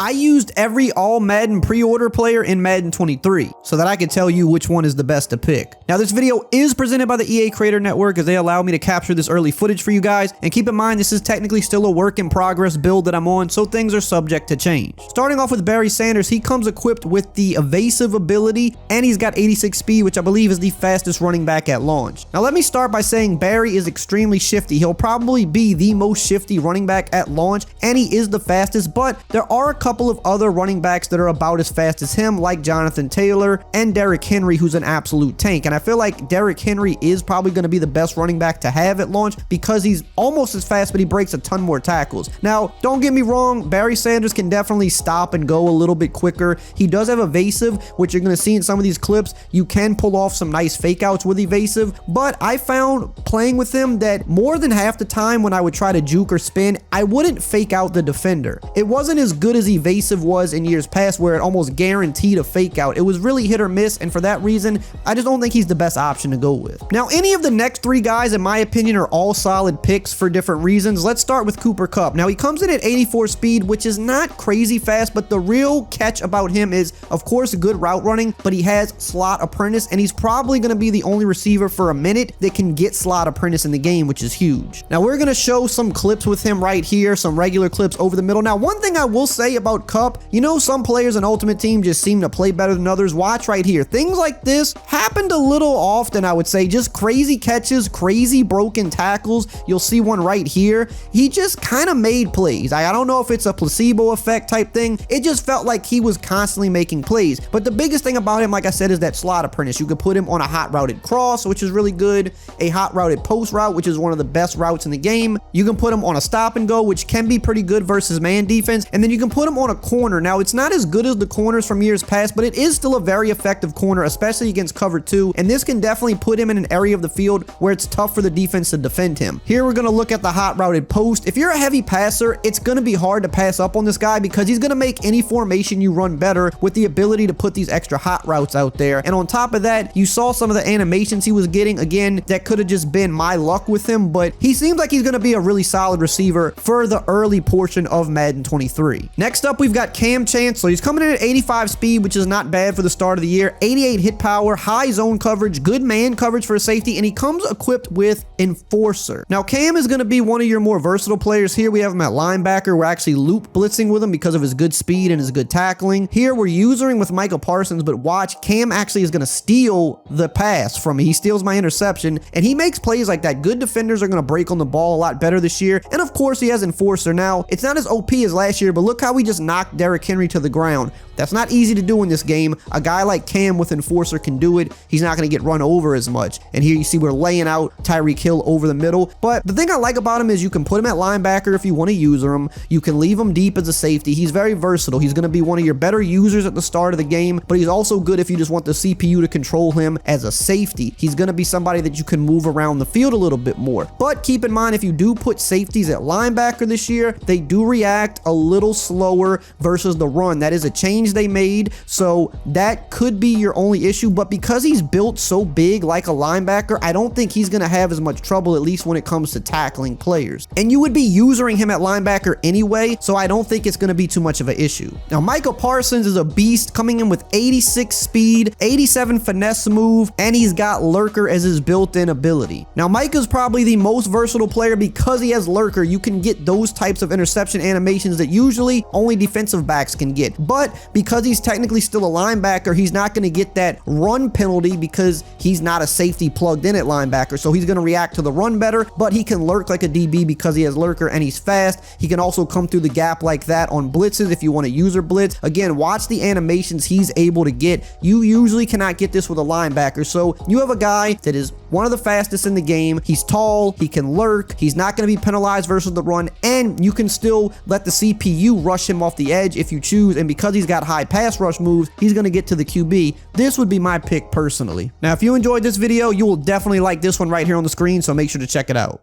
I used every all Madden pre-order player in Madden 23 so that I could tell you which one is the best to pick. Now this video is presented by the EA Creator Network as they allow me to capture this early footage for you guys, and keep in mind this is technically still a work in progress build that I'm on, so things are subject to change. Starting off with Barry Sanders, he comes equipped with the evasive ability and he's got 86 speed, which I believe is the fastest running back at launch. Now let me start by saying Barry is extremely shifty. He'll probably be the most shifty running back at launch and he is the fastest, but there are a couple of other running backs that are about as fast as him, like Jonathan Taylor and Derrick Henry, who's an absolute tank. And I feel like Derrick Henry is probably going to be the best running back to have at launch because he's almost as fast, but he breaks a ton more tackles. Now, don't get me wrong, Barry Sanders can definitely stop and go a little bit quicker. He does have evasive, which you're going to see in some of these clips. You can pull off some nice fake outs with evasive, but I found playing with him that more than half the time when I would try to juke or spin, I wouldn't fake out the defender. It wasn't as good as evasive was in years past where it almost guaranteed a fake out. It was really hit or miss, and for that reason, I just don't think he's the best option to go with. Now, any of the next three guys, in my opinion, are all solid picks for different reasons. Let's start with Cooper Kupp. Now, he comes in at 84 speed, which is not crazy fast, but the real catch about him is, of course, good route running, but he has slot apprentice, and he's probably going to be the only receiver for a minute that can get slot apprentice in the game, which is huge. Now, we're going to show some clips with him right here, some regular clips over the middle. Now, one thing I will say about Kupp, you know, some players in Ultimate Team just seem to play better than others. Watch right here. Things like this happened a little often, I would say. Just crazy catches, crazy broken tackles. You'll see one right here. He just kind of made plays. I don't know if it's a placebo effect type thing. It just felt like he was constantly making plays. But the biggest thing about him, like I said, is that slot apprentice. You could put him on a hot routed cross, which is really good. A hot routed post route, which is one of the best routes in the game. You can put him on a stop and go, which can be pretty good versus man defense. And then you can put him on a corner. Now, it's not as good as the corners from years past, but it is still a very effective corner, especially against cover 2. And this can definitely put him in an area of the field where it's tough for the defense to defend him. Here we're going to look at the hot routed post. If you're a heavy passer, it's going to be hard to pass up on this guy because he's going to make any formation you run better with the ability to put these extra hot routes out there. And on top of that, you saw some of the animations he was getting. Again, that could have just been my luck with him, but he seems like he's going to be a really solid receiver for the early portion of Madden 23. Next up, we've got Kam Chancellor. He's coming in at 85 speed, which is not bad for the start of the year. 88 hit power, high zone coverage, good man coverage for a safety, and he comes equipped with Enforcer. Now, Cam is going to be one of your more versatile players. Here we have him at linebacker. We're actually loop blitzing with him because of his good speed and his good tackling. Here we're using with Micah Parsons, but watch, Cam actually is going to steal the pass from me. He steals my interception, and he makes plays like that. Good defenders are going to break on the ball a lot better this year, and of course, he has Enforcer. Now, it's not as OP as last year, but look how we just knocked Derrick Henry to the ground. That's not easy to do in this game. A guy like Cam with Enforcer can do it. He's not going to get run over as much. And here you see we're laying out Tyreek Hill over the middle. But the thing I like about him is you can put him at linebacker if you want to use him. You can leave him deep as a safety. He's very versatile. He's going to be one of your better users at the start of the game, but he's also good if you just want the CPU to control him as a safety. He's going to be somebody that you can move around the field a little bit more. But keep in mind, if you do put safeties at linebacker this year, they do react a little slower versus the run. That is a change they made, so that could be your only issue. But because he's built so big like a linebacker, I don't think he's going to have as much trouble, at least when it comes to tackling players. And you would be using him at linebacker anyway, so I don't think it's going to be too much of an issue. Now, Micah Parsons is a beast, coming in with 86 speed, 87 finesse move, and he's got Lurker as his built-in ability. Now, Micah's probably the most versatile player because he has Lurker. You can get those types of interception animations that usually only defensive backs can get. But because he's technically still a linebacker, he's not going to get that run penalty because he's not a safety plugged in at linebacker. So he's going to react to the run better, but he can lurk like a DB because he has Lurker and he's fast. He can also come through the gap like that on blitzes if you want to user blitz. Again, watch the animations he's able to get. You usually cannot get this with a linebacker. So you have a guy that is one of the fastest in the game. He's tall, he can lurk, he's not going to be penalized versus the run, and you can still let the CPU rush him off the edge if you choose. And because he's got high pass rush moves, he's going to get to the QB. This would be my pick personally. Now, if you enjoyed this video, you will definitely like this one right here on the screen, so make sure to check it out.